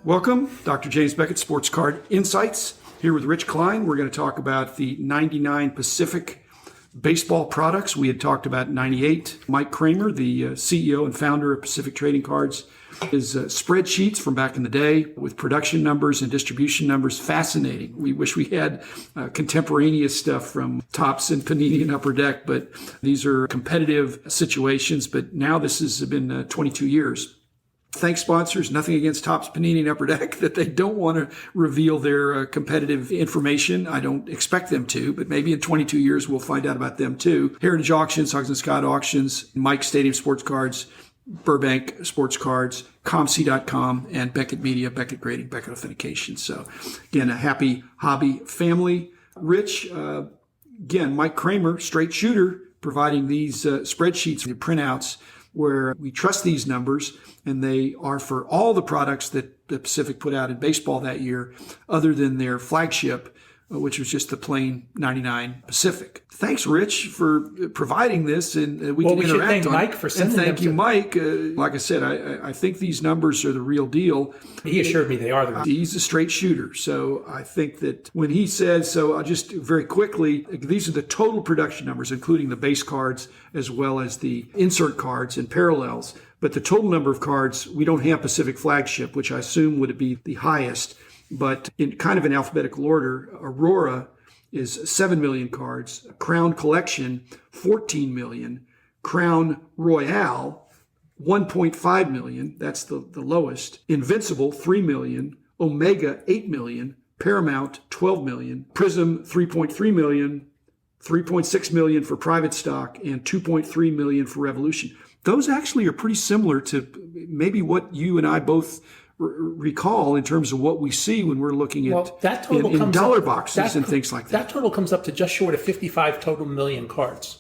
Welcome, Dr. James Beckett, Sports Card Insights. Here with Rich Klein. We're going to talk about the 99 Pacific baseball products. We had talked about 98. Mike Cramer, the CEO and founder of Pacific Trading Cards, his spreadsheets from back in the day with production numbers and distribution numbers. Fascinating. We wish we had contemporaneous stuff from Topps and Panini and Upper Deck, but these are competitive situations. But now this has been 22 years. Thanks, sponsors. Nothing against Topps, Panini, and Upper Deck that they don't want to reveal their competitive information. I don't expect them to, but maybe in 22 years we'll find out about them too. Heritage Auctions, Huggins & Scott Auctions, Mike Stadium Sports Cards, Burbank Sports Cards, ComC.com, and Beckett Media, Beckett Grading, Beckett Authentication. So again, a happy hobby family. Rich, again, Mike Cramer, straight shooter, providing these spreadsheets, the printouts, where we trust these numbers, and they are for all the products that the Pacific put out in baseball that year, other than their flagship, which was just the plain 99 Pacific. Thanks, Rich, for providing this, and we can interact should thank on Mike for sending them. And thank you, Mike. Like I said, I think these numbers are the real deal. He assured me they are the real deal. He's a straight shooter, so I think that when he says, so I'll just very quickly, these are the total production numbers, including the base cards as well as the insert cards and parallels. But the total number of cards, we don't have Pacific flagship, which I assume would be the highest. But in kind of an alphabetical order, Aurora is 7 million cards, Crown Collection, 14 million, Crown Royale, 1.5 million, that's the lowest, Invincible, 3 million, Omega, 8 million, Paramount, 12 million, Prism, 3.3 million, 3.6 million for private stock, and 2.3 million for Revolution. Those actually are pretty similar to maybe what you and I both recall in terms of what we see when we're looking at that total in dollar boxes and things like that. That total comes up to just short of 55 total million cards.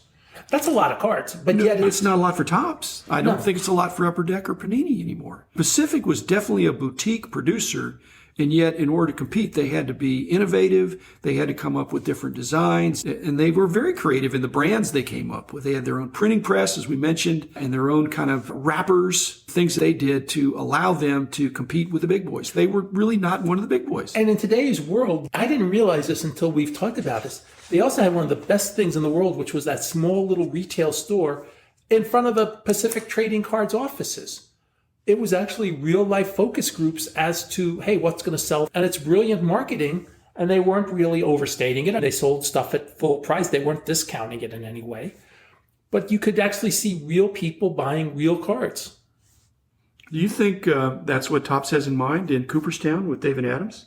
That's a lot of cards, but yet it's not a lot for Topps. I don't think it's a lot for Upper Deck or Panini anymore. Pacific was definitely a boutique producer, and yet in order to compete, they had to be innovative. They had to come up with different designs, and they were very creative in the brands they came up with. They had their own printing press, as we mentioned, and their own kind of wrappers, things that they did to allow them to compete with the big boys. They were really not one of the big boys. And in today's world, I didn't realize this until we've talked about this. They also had one of the best things in the world, which was that small little retail store in front of the Pacific Trading Cards offices. It was actually real life focus groups as to, hey, what's going to sell? And it's brilliant marketing, and they weren't really overstating it. They sold stuff at full price. They weren't discounting it in any way. But you could actually see real people buying real cards. Do you think that's what Topps has in mind in Cooperstown with David Adams?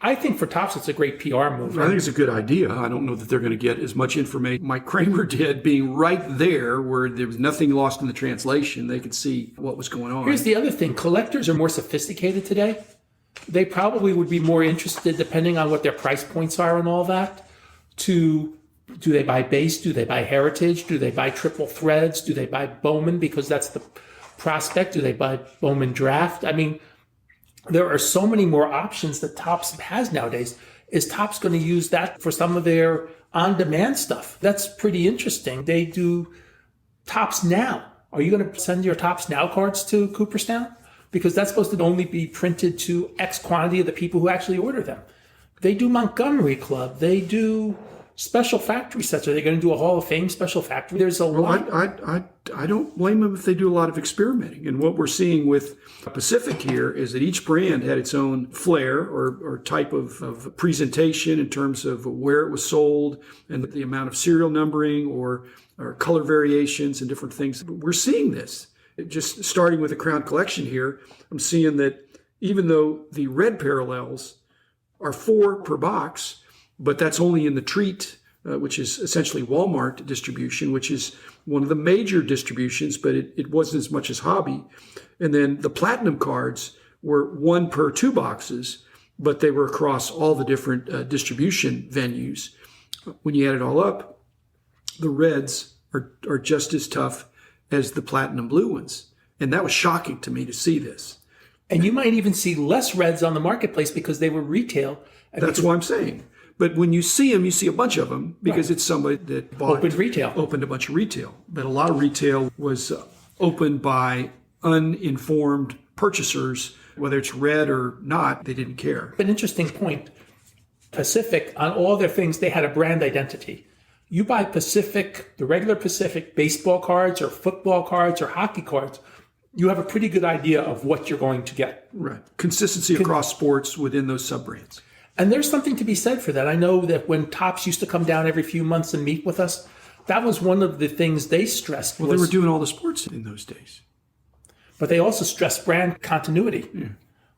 I think for Topps, it's a great PR move. I think it's a good idea. I don't know that they're going to get as much information Mike Cramer did, being right there where there was nothing lost in the translation. They could see what was going on. Here's the other thing. Collectors are more sophisticated today. They probably would be more interested, depending on what their price points are and all that, do they buy base? Do they buy heritage? Do they buy triple threads? Do they buy Bowman because that's the prospect? Do they buy Bowman draft? I mean, there are so many more options that Topps has nowadays. Is Topps going to use that for some of their on-demand stuff? That's pretty interesting. They do Topps Now. Are you going to send your Topps Now cards to Cooperstown? Because that's supposed to only be printed to X quantity of the people who actually order them. They do Montgomery Club. They do special factory sets. Are they going to do a Hall of Fame special factory? There's a lot. I don't blame them if they do a lot of experimenting. And what we're seeing with Pacific here is that each brand had its own flair or type of presentation in terms of where it was sold and the amount of serial numbering or color variations and different things. We're seeing this. Just starting with the Crown Collection here, I'm seeing that even though the red parallels are 4 per box, but that's only in the treat, which is essentially Walmart distribution, which is one of the major distributions, but it wasn't as much as hobby. And then the platinum cards were 1 per 2 boxes, but they were across all the different distribution venues. When you add it all up, the reds are just as tough as the platinum blue ones. And that was shocking to me to see this. And you might even see less reds on the marketplace because they were retail. That's what I'm saying. But when you see them, you see a bunch of them because it's somebody that opened a bunch of retail. But a lot of retail was opened by uninformed purchasers Whether it's red or not, they didn't care. An interesting point. Pacific, on all their things, they had a brand identity. You buy Pacific, the regular Pacific baseball cards or football cards or hockey cards, you have a pretty good idea of what you're going to get. Right. Consistency across sports within those sub-brands. And there's something to be said for that. I know that when Topps used to come down every few months and meet with us, that was one of the things they stressed. Well, they were doing all the sports in those days. But they also stressed brand continuity. Yeah.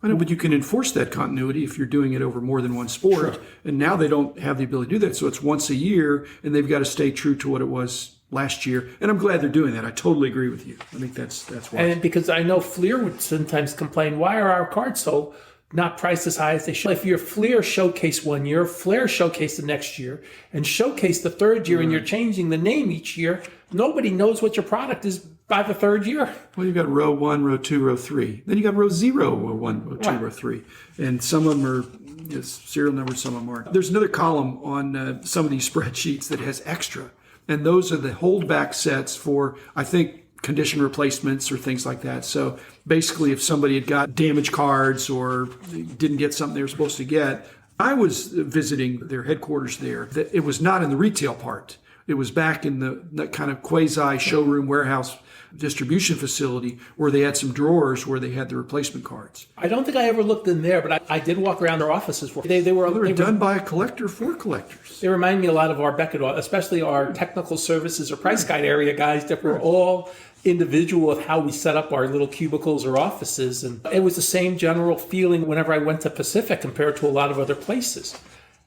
I know, but you can enforce that continuity if you're doing it over more than one sport. Sure. And now they don't have the ability to do that. So it's once a year, and they've got to stay true to what it was last year. And I'm glad they're doing that. I totally agree with you. I think that's why. And because I know Fleer would sometimes complain, why are our cards so not priced as high as they should? If your Fleer showcase one year, Flair showcase the next year, and showcase the third year, and you're changing the name each year, nobody knows what your product is by the third year. Well, you've got row 1, row 2, row 3. Then you got row 0, row 1, row 2, row 3. And some of them are serial numbers, some of them aren't. There's another column on some of these spreadsheets that has extra. And those are the holdback sets for, I think, condition replacements or things like that. So basically, if somebody had got damaged cards or didn't get something they were supposed to get, I was visiting their headquarters there. It was not in the retail part. It was back in that kind of quasi showroom warehouse distribution facility where they had some drawers where they had the replacement cards. I don't think I ever looked in there, but I did walk around their offices. They were done by a collector for collectors. They remind me a lot of our Beckett, especially our technical services or price guide area guys that were all individual of how we set up our little cubicles or offices. And it was the same general feeling whenever I went to Pacific compared to a lot of other places.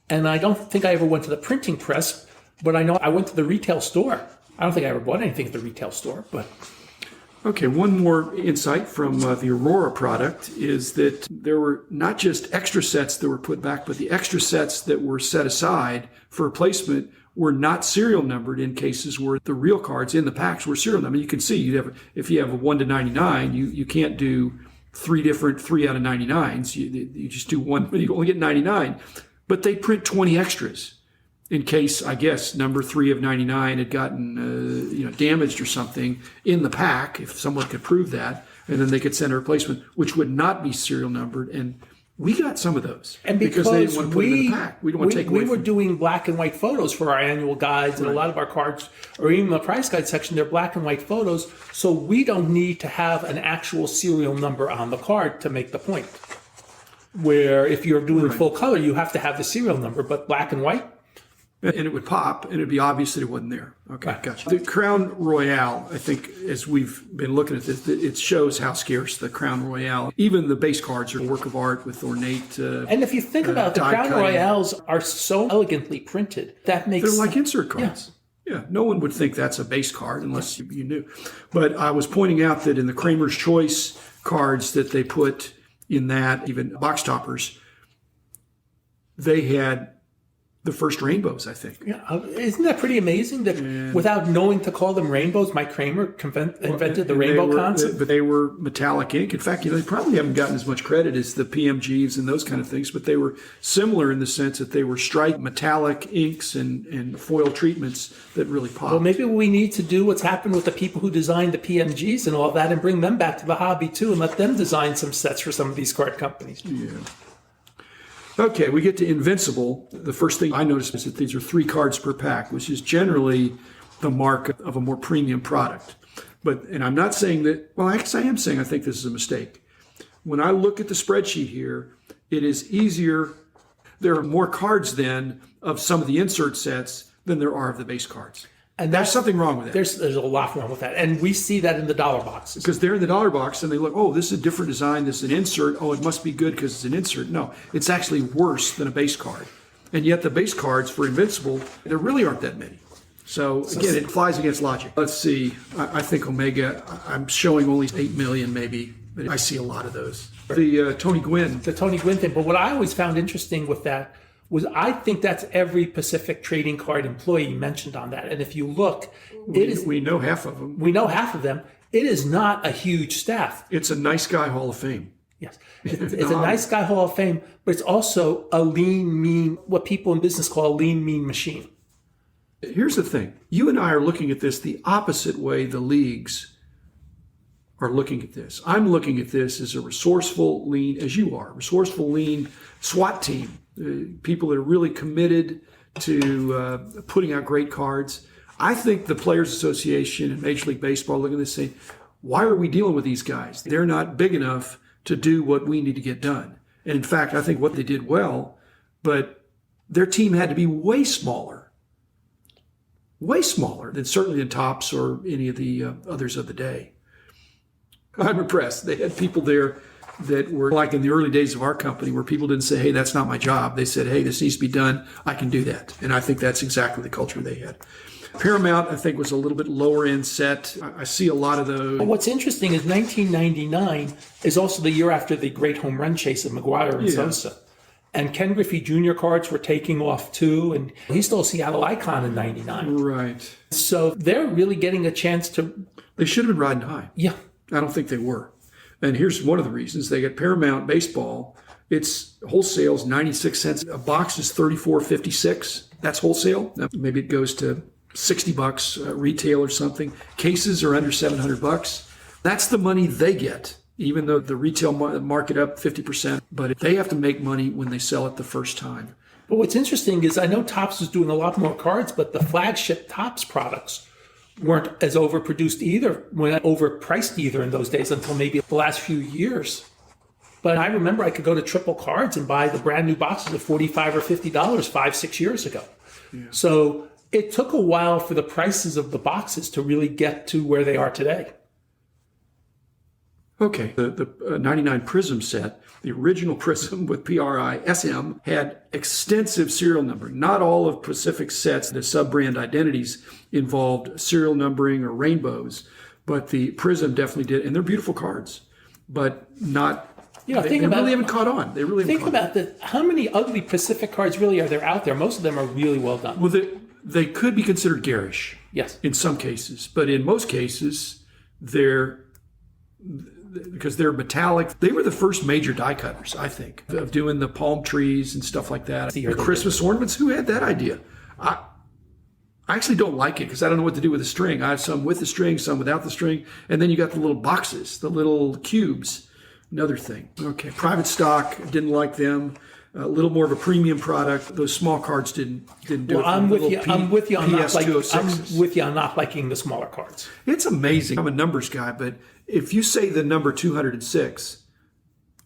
And I don't think I ever went to the printing press, but I know I went to the retail store. I don't think I ever bought anything at the retail store, but... Okay, one more insight from the Aurora product is that there were not just extra sets that were put back, but the extra sets that were set aside for replacement were not serial numbered in cases where the real cards in the packs were serial numbered. You can see if you have a 1 to 99, you can't do 3 out of 99s. You just do one, but you only get 99. But they print 20 extras in case, I guess, number 3 of 99 had gotten damaged or something in the pack, if someone could prove that, and then they could send a replacement, which would not be serial numbered. And we got some of those. And because they didn't want to put them in the pack. We don't want to take away we were doing black and white photos for our annual guides, and a lot of our cards, or even the price guide section, they're black and white photos, so we don't need to have an actual serial number on the card to make the point. Where if you're doing full color, you have to have the serial number, but black and white, and it would pop, and it'd be obvious that it wasn't there. Okay, gotcha. The Crown Royale, I think, as we've been looking at this, it shows how scarce the Crown Royale. Even the base cards are a work of art with ornate. And if you think about it, the Crown Royales are so elegantly printed that makes they're like insert cards. Yeah, no one would think that's a base card unless you knew. But I was pointing out that in the Cramer's Choice cards that they put in that, even box toppers, they had the first rainbows, I think. Yeah, isn't that pretty amazing that without knowing to call them rainbows, Mike Cramer invented the rainbow concept? But they were metallic ink. In fact, they probably haven't gotten as much credit as the PMGs and those kind of things, but they were similar in the sense that they were striped metallic inks and foil treatments that really popped. Well, maybe we need to do what's happened with the people who designed the PMGs and all that and bring them back to the hobby too and let them design some sets for some of these card companies. Yeah. Okay, we get to Invincible. The first thing I noticed is that these are 3 cards per pack, which is generally the mark of a more premium product. And I'm not saying that, well, I guess I am saying I think this is a mistake. When I look at the spreadsheet here, it is easier. There are more cards then of some of the insert sets than there are of the base cards. And there's something wrong with that. There's a lot wrong with that. And we see that in the dollar boxes. Because they're in the dollar box and they look, oh, this is a different design. This is an insert. Oh, it must be good because it's an insert. No, it's actually worse than a base card. And yet the base cards for Invincible, there really aren't that many. So again, it flies against logic. Let's see. I think Omega, I'm showing only 8 million maybe. But I see a lot of those. The Tony Gwynn. The Tony Gwynn thing. But what I always found interesting with that was I think that's every Pacific trading card employee mentioned on that. And if you look, we know half of them. We know half of them. It is not a huge staff. It's a nice guy Hall of Fame. Yes. It's a nice guy Hall of Fame, but it's also a lean, mean, what people in business call a lean, mean machine. Here's the thing. You and I are looking at this the opposite way the leagues are looking at this. I'm looking at this as a resourceful, lean, as you are, resourceful, lean SWAT team, people that are really committed to putting out great cards. I think the Players Association and Major League Baseball look at this saying, why are we dealing with these guys? They're not big enough to do what we need to get done. And in fact, I think what they did well, but their team had to be way smaller than certainly the Topps or any of the others of the day. I'm impressed. They had people there that were like in the early days of our company where people didn't say, hey, that's not my job. They said, hey, this needs to be done. I can do that. And I think that's exactly the culture they had. Paramount, I think, was a little bit lower end set. I see a lot of those. What's interesting is 1999 is also the year after the great home run chase of McGuire and Sosa. And Ken Griffey Jr. cards were taking off too. And he's still a Seattle icon in 99. Right. So they're really getting a chance to. They should have been riding high. Yeah. I don't think they were. And here's one of the reasons. They got Paramount Baseball. Its wholesale is 96 cents. A box is $34.56. That's wholesale. Now, maybe it goes to $60 retail or something. Cases are under $700. That's the money they get, even though the retail market up 50%. But they have to make money when they sell it the first time. But what's interesting is I know Topps is doing a lot more cards, but the flagship Topps products weren't as overproduced either, weren't overpriced either in those days until maybe the last few years. But I remember I could go to Triple Cards and buy the brand new boxes at $45 or $50 5-6 years ago. Yeah. So it took a while for the prices of the boxes to really get to where they are today. Okay, the 99 Prism set, the original Prism with PRI SM had extensive serial numbering. Not all of Pacific's sets, the sub-brand identities involved serial numbering or rainbows, but the Prism definitely did, and they're beautiful cards, but not. They really haven't caught on. They really haven't think about how many ugly Pacific cards really are there out there? Most of them are really well done. Well, they could be considered garish. Yes. In some cases, but in most cases, because they're metallic. They were the first major die cutters, I think, of doing the palm trees and stuff like that. The Christmas ornaments. Who had that idea? I actually don't like it because I don't know what to do with the string. I have some with the string, some without the string, and then you got the little boxes, the little cubes. Another thing. Okay, private stock. Didn't like them. A little more of a premium product. Those small cards didn't do it. I'm with you. I'm with you on not PS206s. I'm with you on not liking the smaller cards. It's amazing. I'm a numbers guy, but if you say the number 206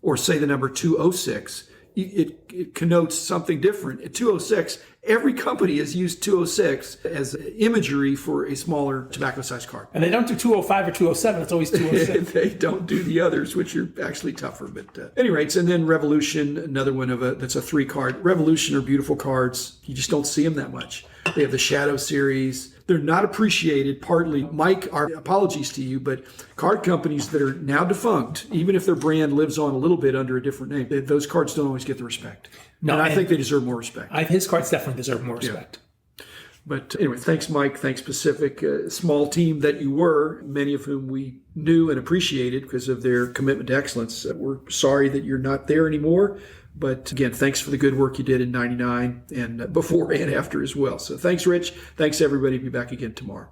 or say the number 206, it connotes something different. At 206, every company has used 206 as imagery for a smaller tobacco-sized card. And they don't do 205 or 207. It's always 206. They don't do the others, which are actually tougher. But at any rate, and then Revolution, another one that's a 3-card. Revolution are beautiful cards. You just don't see them that much. They have the Shadow series. They're not appreciated, partly. Mike, our apologies to you, but card companies that are now defunct, even if their brand lives on a little bit under a different name, those cards don't always get the respect. No, and I think they deserve more respect. His cards definitely deserve more respect. Yeah. But anyway, thanks, Mike. Thanks, Pacific. Small team that you were, many of whom we knew and appreciated because of their commitment to excellence. We're sorry that you're not there anymore. But again, thanks for the good work you did in 99 and before and after as well. So thanks, Rich. Thanks, everybody. Be back again tomorrow.